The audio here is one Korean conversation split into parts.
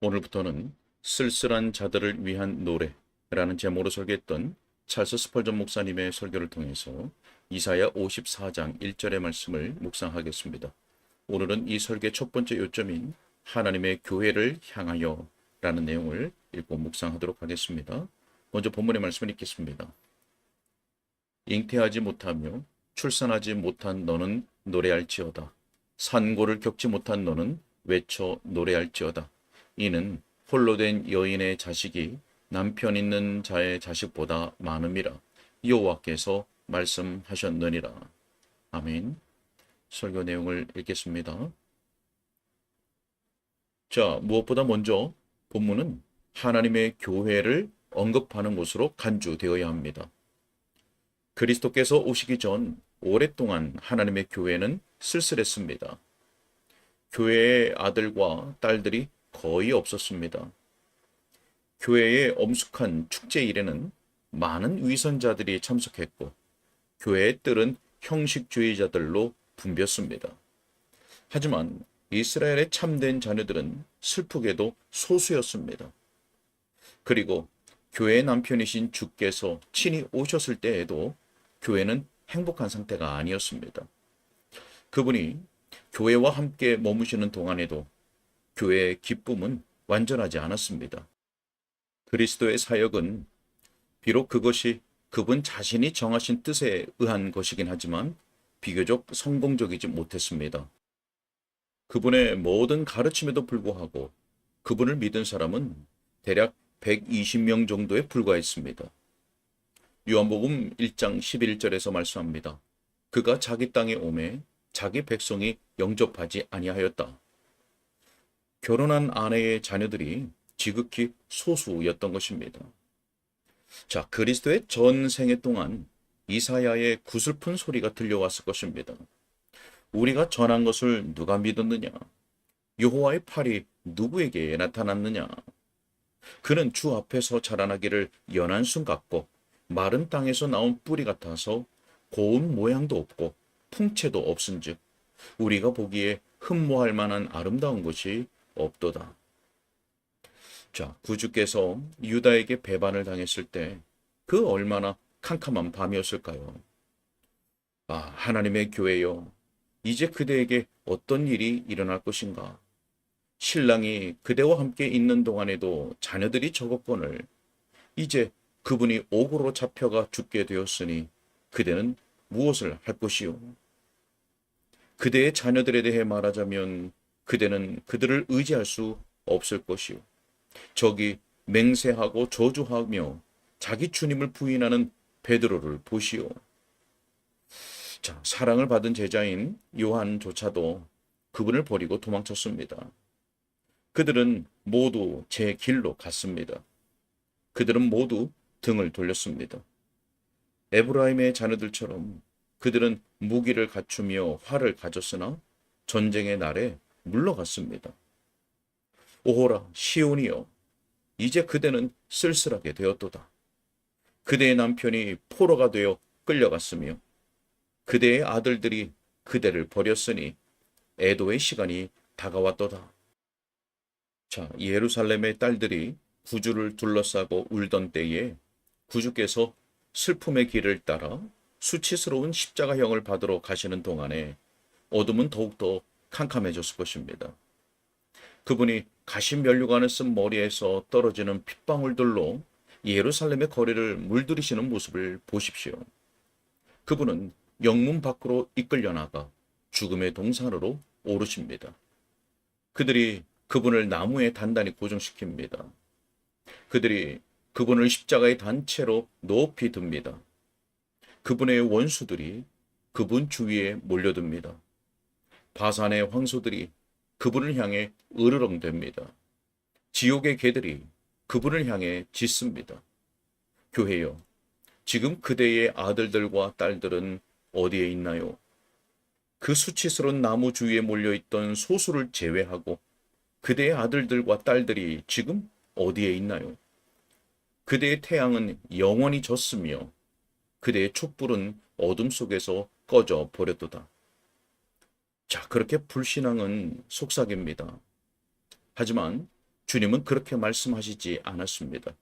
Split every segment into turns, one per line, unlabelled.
오늘부터는 쓸쓸한 자들을 위한 노래라는 제목으로 설계했던 찰스 스펄전 목사님의 설교를 통해서 이사야 54장 1절의 말씀을 묵상하겠습니다. 오늘은 이 설계의 첫 번째 요점인 하나님의 교회를 향하여 라는 내용을 읽고 묵상하도록 하겠습니다. 먼저 본문의 말씀을 읽겠습니다. 잉태하지 못하며 출산하지 못한 너는 노래할지어다. 산고를 겪지 못한 너는 외쳐 노래할지어다. 이는 홀로 된 여인의 자식이 남편 있는 자의 자식보다 많음이라 여호와께서 말씀하셨느니라. 아멘. 설교 내용을 읽겠습니다. 자, 무엇보다 먼저 본문은 하나님의 교회를 언급하는 것으로 간주되어야 합니다. 그리스도께서 오시기 전 오랫동안 하나님의 교회는 쓸쓸했습니다. 교회의 아들과 딸들이 거의 없었습니다. 교회의 엄숙한 축제일에는 많은 위선자들이 참석했고 교회의 뜰은 형식주의자들로 붐볐습니다. 하지만 이스라엘의 참된 자녀들은 슬프게도 소수였습니다. 그리고 교회의 남편이신 주께서 친히 오셨을 때에도 교회는 행복한 상태가 아니었습니다. 그분이 교회와 함께 머무시는 동안에도 교회의 기쁨은 완전하지 않았습니다. 그리스도의 사역은 비록 그것이 그분 자신이 정하신 뜻에 의한 것이긴 하지만 비교적 성공적이지 못했습니다. 그분의 모든 가르침에도 불구하고 그분을 믿은 사람은 대략 120명 정도에 불과했습니다. 요한복음 1장 11절에서 말씀합니다. 그가 자기 땅에 오매 자기 백성이 영접하지 아니하였다. 결혼한 아내의 자녀들이 지극히 소수였던 것입니다. 자, 그리스도의 전 생애 동안 이사야의 구슬픈 소리가 들려왔을 것입니다. 우리가 전한 것을 누가 믿었느냐? 여호와의 팔이 누구에게 나타났느냐? 그는 주 앞에서 자라나기를 연한 순 같고 마른 땅에서 나온 뿌리 같아서 고운 모양도 없고 풍채도 없은즉 우리가 보기에 흠모할 만한 아름다운 것이 없도다. 자, 구주께서 유다에게 배반을 당했을 때 그 얼마나 캄캄한 밤이었을까요? 아, 하나님의 교회여, 이제 그대에게 어떤 일이 일어날 것인가? 신랑이 그대와 함께 있는 동안에도 자녀들이 적었거늘 이제 그분이 옥으로 잡혀가 죽게 되었으니 그대는 무엇을 할 것이요? 그대의 자녀들에 대해 말하자면 그대는 그들을 의지할 수 없을 것이요. 저기 맹세하고 저주하며 자기 주님을 부인하는 베드로를 보시오. 자, 사랑을 받은 제자인 요한조차도 그분을 버리고 도망쳤습니다. 그들은 모두 제 길로 갔습니다. 그들은 모두 등을 돌렸습니다. 에브라임의 자녀들처럼 그들은 무기를 갖추며 활을 가졌으나 전쟁의 날에 물러갔습니다. 오호라 시온이여, 이제 그대는 쓸쓸하게 되었도다. 그대의 남편이 포로가 되어 끌려갔으며 그대의 아들들이 그대를 버렸으니 애도의 시간이 다가왔도다. 자, 예루살렘의 딸들이 구주를 둘러싸고 울던 때에 구주께서 슬픔의 길을 따라 수치스러운 십자가형을 받으러 가시는 동안에 어둠은 더욱더 캄캄해졌을 것입니다. 그분이 가신 면류관을 쓴 머리에서 떨어지는 핏방울들로 예루살렘의 거리를 물들이시는 모습을 보십시오. 그분은 영문 밖으로 이끌려 나가 죽음의 동산으로 오르십니다. 그들이 그분을 나무에 단단히 고정시킵니다. 그들이 그분을 십자가의 단체로 높이 듭니다. 그분의 원수들이 그분 주위에 몰려듭니다. 바산의 황소들이 그분을 향해 으르렁댑니다. 지옥의 개들이 그분을 향해 짖습니다. 교회여, 지금 그대의 아들들과 딸들은 어디에 있나요? 그 수치스러운 나무 주위에 몰려있던 소수를 제외하고 그대의 아들들과 딸들이 지금 어디에 있나요? 그대의 태양은 영원히 졌으며 그대의 촛불은 어둠 속에서 꺼져 버렸도다. 자, 그렇게 불신앙은 속삭입니다. 하지만 주님은 그렇게 말씀하시지 않았습니다.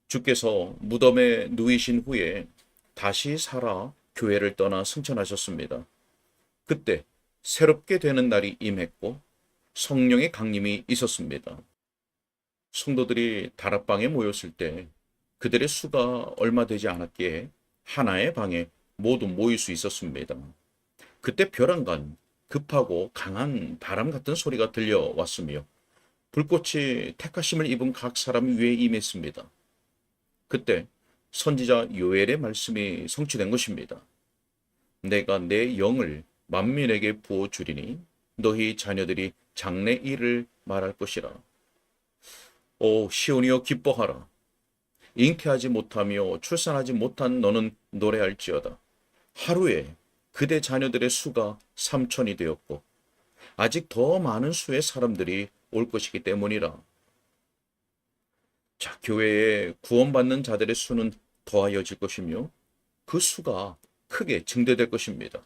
주께서 무덤에 누이신 후에 다시 살아 교회를 떠나 승천하셨습니다. 그때 새롭게 되는 날이 임했고 성령의 강림이 있었습니다. 성도들이 다락방에 모였을 때 그들의 수가 얼마 되지 않았기에 하나의 방에 모두 모일 수 있었습니다. 그때 벼랑간 급하고 강한 바람 같은 소리가 들려왔으며 불꽃이 택하심을 입은 각 사람 위에 임했습니다. 그때 선지자 요엘의 말씀이 성취된 것입니다. 내가 내 영을 만민에게 부어 주리니 너희 자녀들이 장래 일을 말할 것이라. 오 시온이여 기뻐하라. 잉태하지 못하며 출산하지 못한 너는 노래할지어다. 하루에 그대 자녀들의 수가 3천이 되었고 아직 더 많은 수의 사람들이 올 것이기 때문이라. 자, 교회에 구원받는 자들의 수는 더하여질 것이며 그 수가 크게 증대될 것입니다.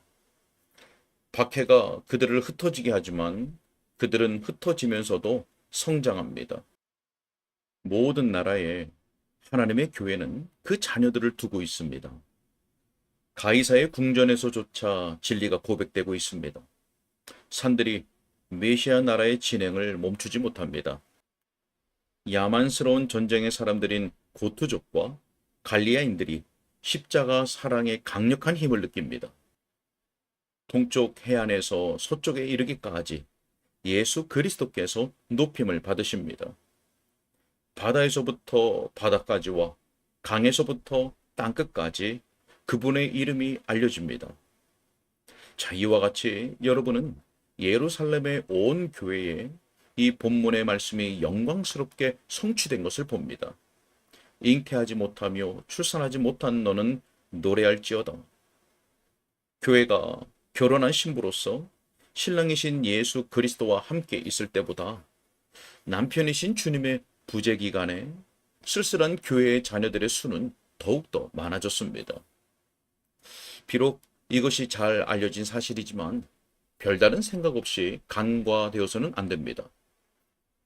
박해가 그들을 흩어지게 하지만 그들은 흩어지면서도 성장합니다. 모든 나라에 하나님의 교회는 그 자녀들을 두고 있습니다. 가이사의 궁전에서조차 진리가 고백되고 있습니다. 산들이 메시아 나라의 진행을 멈추지 못합니다. 야만스러운 전쟁의 사람들인 고트족과 갈리아인들이 십자가 사랑의 강력한 힘을 느낍니다. 동쪽 해안에서 서쪽에 이르기까지 예수 그리스도께서 높임을 받으십니다. 바다에서부터 바다까지와 강에서부터 땅끝까지 그분의 이름이 알려집니다. 자, 이와 같이 여러분은 예루살렘의 온 교회에 이 본문의 말씀이 영광스럽게 성취된 것을 봅니다. 잉태하지 못하며 출산하지 못한 너는 노래할지어다. 교회가 결혼한 신부로서 신랑이신 예수 그리스도와 함께 있을 때보다 남편이신 주님의 부재 기간에 쓸쓸한 교회의 자녀들의 수는 더욱더 많아졌습니다. 비록 이것이 잘 알려진 사실이지만 별다른 생각 없이 간과되어서는 안 됩니다.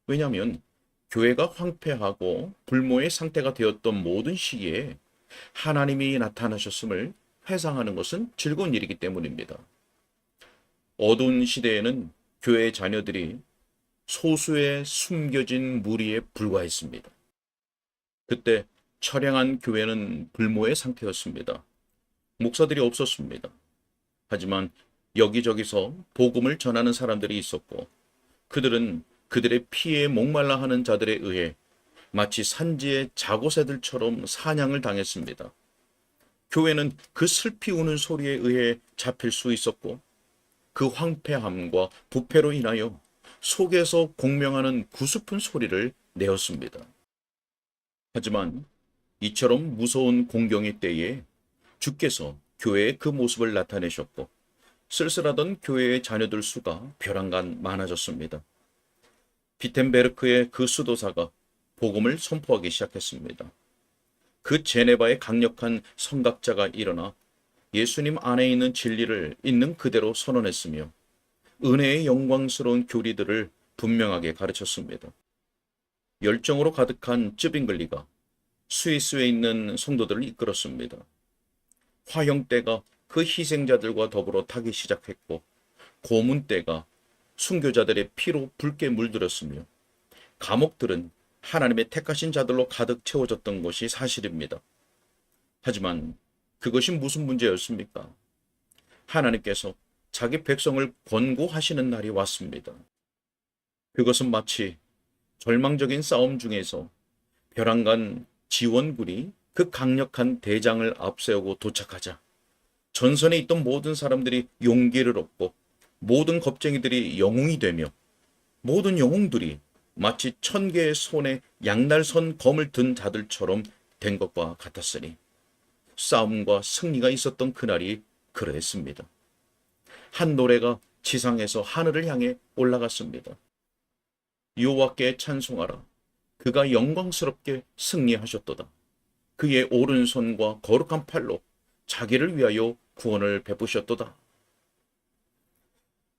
왜냐하면 교회가 황폐하고 불모의 상태가 되었던 모든 시기에 하나님이 나타나셨음을 회상하는 것은 즐거운 일이기 때문입니다. 어두운 시대에는 교회의 자녀들이 소수의 숨겨진 무리에 불과했습니다. 그때 처량한 교회는 불모의 상태였습니다. 목사들이 없었습니다. 하지만 여기저기서 복음을 전하는 사람들이 있었고 그들은 그들의 피에 목말라 하는 자들에 의해 마치 산지의 작업새들처럼 사냥을 당했습니다. 교회는 그 슬피 우는 소리에 의해 잡힐 수 있었고 그 황폐함과 부패로 인하여 속에서 공명하는 구슬픈 소리를 내었습니다. 하지만 이처럼 무서운 공경의 때에 주께서 교회의 그 모습을 나타내셨고 쓸쓸하던 교회의 자녀들 수가 벼랑간 많아졌습니다. 비텐베르크의 그 수도사가 복음을 선포하기 시작했습니다. 그 제네바의 강력한 선각자가 일어나 예수님 안에 있는 진리를 있는 그대로 선언했으며 은혜의 영광스러운 교리들을 분명하게 가르쳤습니다. 열정으로 가득한 쯔빙글리가 스위스에 있는 성도들을 이끌었습니다. 화형대가 그 희생자들과 더불어 타기 시작했고 고문대가 순교자들의 피로 붉게 물들었으며 감옥들은 하나님의 택하신 자들로 가득 채워졌던 것이 사실입니다. 하지만 그것이 무슨 문제였습니까? 하나님께서 자기 백성을 권고하시는 날이 왔습니다. 그것은 마치 절망적인 싸움 중에서 벼랑간 지원군이 그 강력한 대장을 앞세우고 도착하자 전선에 있던 모든 사람들이 용기를 얻고 모든 겁쟁이들이 영웅이 되며 모든 영웅들이 마치 1000개의 손에 양날선 검을 든 자들처럼 된 것과 같았으니 싸움과 승리가 있었던 그날이 그러했습니다. 한 노래가 지상에서 하늘을 향해 올라갔습니다. 여호와께 찬송하라. 그가 영광스럽게 승리하셨도다. 그의 오른손과 거룩한 팔로 자기를 위하여 구원을 베푸셨도다.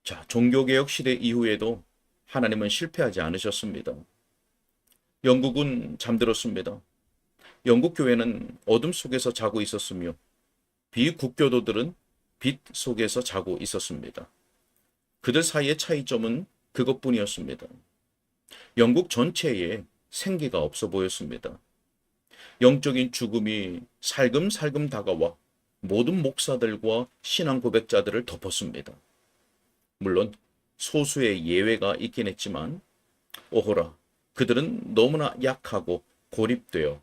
자, 종교개혁 시대 이후에도 하나님은 실패하지 않으셨습니다. 영국은 잠들었습니다. 영국 교회는 어둠 속에서 자고 있었으며 비국교도들은 빛 속에서 자고 있었습니다. 그들 사이의 차이점은 그것뿐이었습니다. 영국 전체에 생기가 없어 보였습니다. 영적인 죽음이 살금살금 다가와 모든 목사들과 신앙 고백자들을 덮었습니다. 물론 소수의 예외가 있긴 했지만 오호라, 그들은 너무나 약하고 고립되어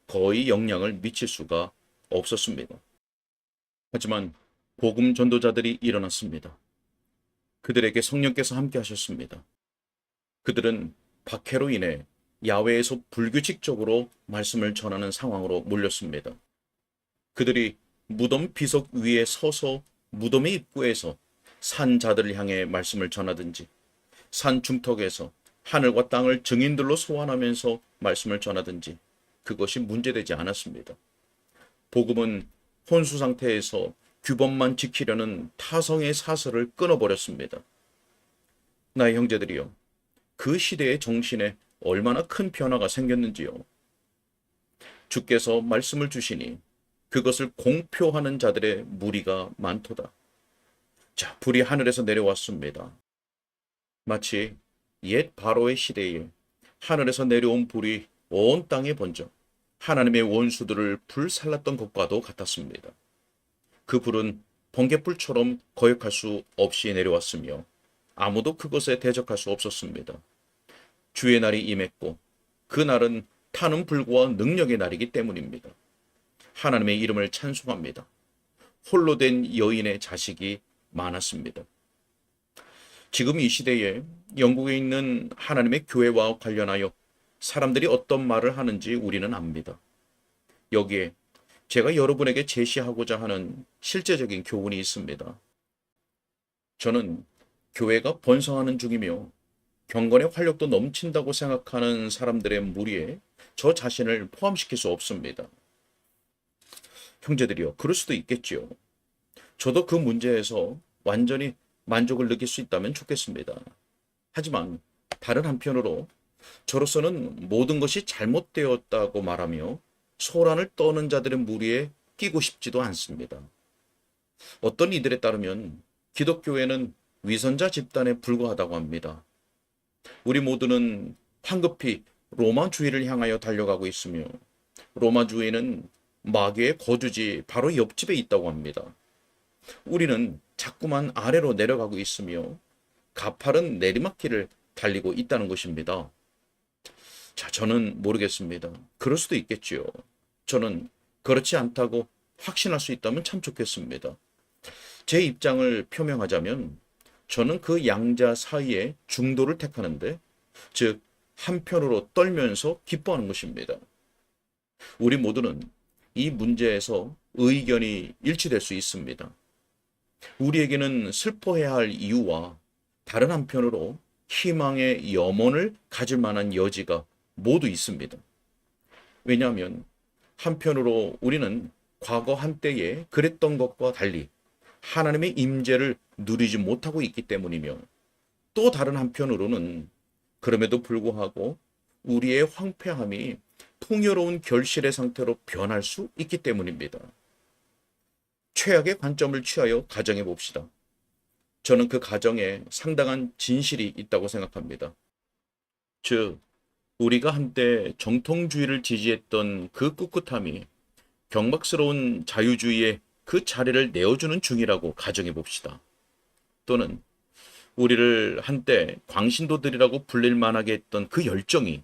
거의 영향을 미칠 수가 없었습니다. 하지만 복음 전도자들이 일어났습니다. 그들에게 성령께서 함께 하셨습니다. 그들은 박해로 인해 야외에서 불규칙적으로 말씀을 전하는 상황으로 몰렸습니다. 그들이 무덤 비석 위에 서서 무덤의 입구에서 산자들을 향해 말씀을 전하든지 산 중턱에서 하늘과 땅을 증인들로 소환하면서 말씀을 전하든지 그것이 문제되지 않았습니다. 복음은 혼수 상태에서 규범만 지키려는 타성의 사슬을 끊어버렸습니다. 나의 형제들이여, 그 시대의 정신에 얼마나 큰 변화가 생겼는지요. 주께서 말씀을 주시니 그것을 공표하는 자들의 무리가 많도다. 자, 불이 하늘에서 내려왔습니다. 마치 옛 바로의 시대에 하늘에서 내려온 불이 온 땅에 번져 하나님의 원수들을 불살랐던 것과도 같았습니다. 그 불은 번갯불처럼 거역할 수 없이 내려왔으며 아무도 그것에 대적할 수 없었습니다. 주의 날이 임했고 그 날은 타는 불과 능력의 날이기 때문입니다. 하나님의 이름을 찬송합니다. 홀로 된 여인의 자식이 많았습니다. 지금 이 시대에 영국에 있는 하나님의 교회와 관련하여 사람들이 어떤 말을 하는지 우리는 압니다. 여기에 제가 여러분에게 제시하고자 하는 실제적인 교훈이 있습니다. 저는 교회가 번성하는 중이며 경건의 활력도 넘친다고 생각하는 사람들의 무리에 저 자신을 포함시킬 수 없습니다. 형제들이요, 그럴 수도 있겠지요. 저도 그 문제에서 완전히 만족을 느낄 수 있다면 좋겠습니다. 하지만 다른 한편으로 저로서는 모든 것이 잘못되었다고 말하며 소란을 떠는 자들의 무리에 끼고 싶지도 않습니다. 어떤 이들에 따르면 기독교회는 위선자 집단에 불과하다고 합니다. 우리 모두는 황급히 로마주의를 향하여 달려가고 있으며 로마주의는 마귀의 거주지 바로 옆집에 있다고 합니다. 우리는 자꾸만 아래로 내려가고 있으며 가파른 내리막길을 달리고 있다는 것입니다. 자, 저는 모르겠습니다. 그럴 수도 있겠지요. 저는 그렇지 않다고 확신할 수 있다면 참 좋겠습니다. 제 입장을 표명하자면 저는 그 양자 사이에 중도를 택하는데, 즉 한편으로 떨면서 기뻐하는 것입니다. 우리 모두는 이 문제에서 의견이 일치될 수 있습니다. 우리에게는 슬퍼해야 할 이유와 다른 한편으로 희망의 염원을 가질 만한 여지가 모두 있습니다. 왜냐하면 한편으로 우리는 과거 한때에 그랬던 것과 달리 하나님의 임재를 누리지 못하고 있기 때문이며, 또 다른 한편으로는 그럼에도 불구하고 우리의 황폐함이 풍요로운 결실의 상태로 변할 수 있기 때문입니다. 최악의 관점을 취하여 가정해 봅시다. 저는 그 가정에 상당한 진실이 있다고 생각합니다. 즉, 우리가 한때 정통주의를 지지했던 그 꿋꿋함이 경박스러운 자유주의의 그 자리를 내어주는 중이라고 가정해 봅시다. 또는 우리를 한때 광신도들이라고 불릴 만하게 했던 그 열정이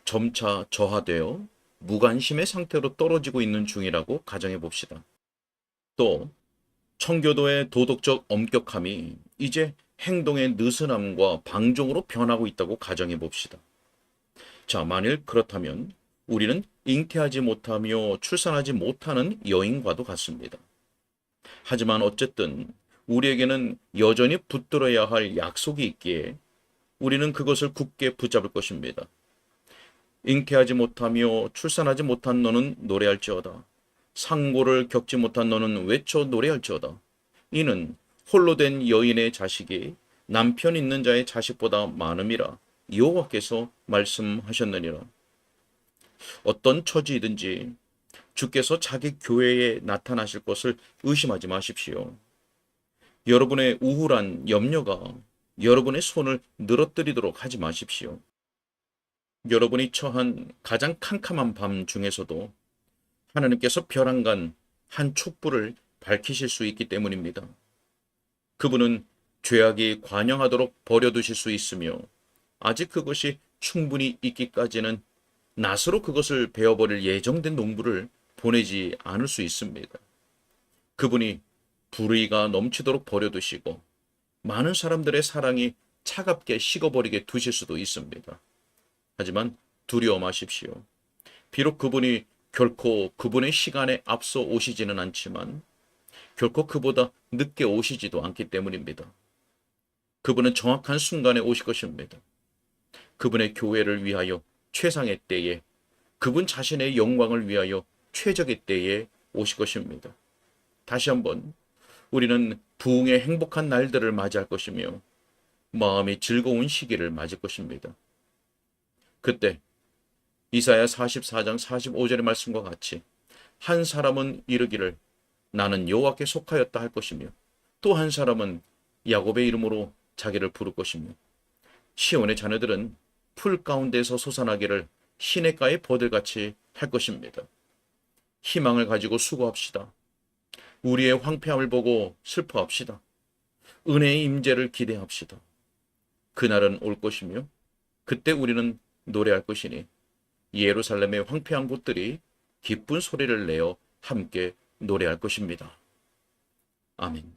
점차 저하되어 무관심의 상태로 떨어지고 있는 중이라고 가정해 봅시다. 또 청교도의 도덕적 엄격함이 이제 행동의 느슨함과 방종으로 변하고 있다고 가정해 봅시다. 자, 만일 그렇다면 우리는 잉태하지 못하며 출산하지 못하는 여인과도 같습니다. 하지만 어쨌든 우리에게는 여전히 붙들어야 할 약속이 있기에 우리는 그것을 굳게 붙잡을 것입니다. 잉태하지 못하며 출산하지 못한 너는 노래할지어다. 상고를 겪지 못한 너는 외쳐 노래할지어다. 이는 홀로 된 여인의 자식이 남편 있는 자의 자식보다 많음이라. 여호와께서 말씀하셨느니라. 어떤 처지이든지 주께서 자기 교회에 나타나실 것을 의심하지 마십시오. 여러분의 우울한 염려가 여러분의 손을 늘어뜨리도록 하지 마십시오. 여러분이 처한 가장 캄캄한 밤 중에서도 하나님께서 벼랑간 한 촛불을 밝히실 수 있기 때문입니다. 그분은 죄악이 관영하도록 버려두실 수 있으며 아직 그것이 충분히 있기까지는 낫으로 그것을 베어버릴 예정된 농부를 보내지 않을 수 있습니다. 그분이 불의가 넘치도록 버려두시고 많은 사람들의 사랑이 차갑게 식어버리게 두실 수도 있습니다. 하지만 두려워 마십시오. 비록 그분이 결코 그분의 시간에 앞서 오시지는 않지만 결코 그보다 늦게 오시지도 않기 때문입니다. 그분은 정확한 순간에 오실 것입니다. 그분의 교회를 위하여 최상의 때에, 그분 자신의 영광을 위하여 최적의 때에 오실 것입니다. 다시 한번 우리는 부흥의 행복한 날들을 맞이할 것이며 마음이 즐거운 시기를 맞을 것입니다. 그때 이사야 44장 45절의 말씀과 같이 한 사람은 이르기를 나는 여호와께 속하였다 할 것이며 또 한 사람은 야곱의 이름으로 자기를 부를 것이며 시온의 자녀들은 풀 가운데서 솟아나기를 시냇가의 버들같이 할 것입니다. 희망을 가지고 수고합시다. 우리의 황폐함을 보고 슬퍼합시다. 은혜의 임재를 기대합시다. 그날은 올 것이며 그때 우리는 노래할 것이니 예루살렘의 황폐한 곳들이 기쁜 소리를 내어 함께 노래할 것입니다. 아멘.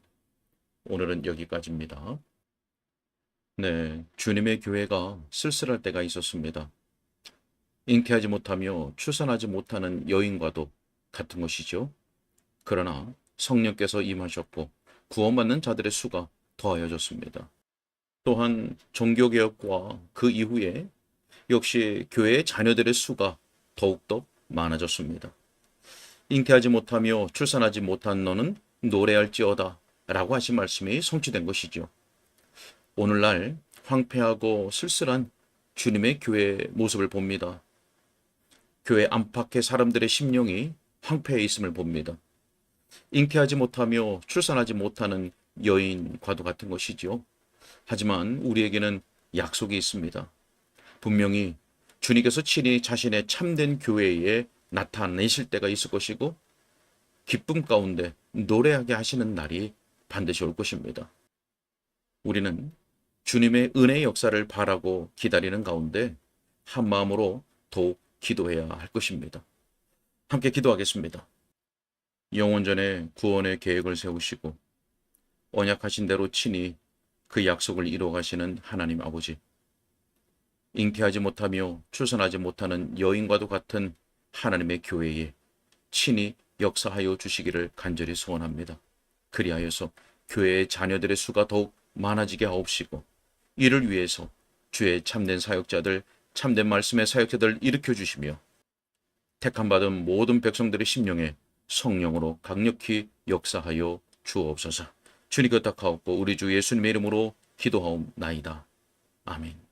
오늘은 여기까지입니다. 네, 주님의 교회가 쓸쓸할 때가 있었습니다. 잉태하지 못하며 출산하지 못하는 여인과도 같은 것이죠. 그러나 성령께서 임하셨고 구원받는 자들의 수가 더하여졌습니다. 또한 종교개혁과 그 이후에 역시 교회의 자녀들의 수가 더욱더 많아졌습니다. 잉태하지 못하며 출산하지 못한 너는 노래할지어다 라고 하신 말씀이 성취된 것이죠. 오늘날 황폐하고 쓸쓸한 주님의 교회의 모습을 봅니다. 교회 안팎의 사람들의 심령이 황폐해 있음을 봅니다. 잉태하지 못하며 출산하지 못하는 여인과도 같은 것이지요. 하지만 우리에게는 약속이 있습니다. 분명히 주님께서 친히 자신의 참된 교회에 나타내실 때가 있을 것이고 기쁨 가운데 노래하게 하시는 날이 반드시 올 것입니다. 우리는 주님의 은혜의 역사를 바라고 기다리는 가운데 한 마음으로 더욱 기도해야 할 것입니다. 함께 기도하겠습니다. 영원전에 구원의 계획을 세우시고 언약하신 대로 친히 그 약속을 이루어 가시는 하나님 아버지, 잉태하지 못하며 출산하지 못하는 여인과도 같은 하나님의 교회에 친히 역사하여 주시기를 간절히 소원합니다. 그리하여서 교회의 자녀들의 수가 더욱 많아지게 하옵시고 이를 위해서 주의 참된 사역자들, 참된 말씀의 사역자들 일으켜 주시며 택함받은 모든 백성들의 심령에 성령으로 강력히 역사하여 주옵소서. 주님 그 탁하옵고 우리 주 예수님의 이름으로 기도하옵나이다. 아멘.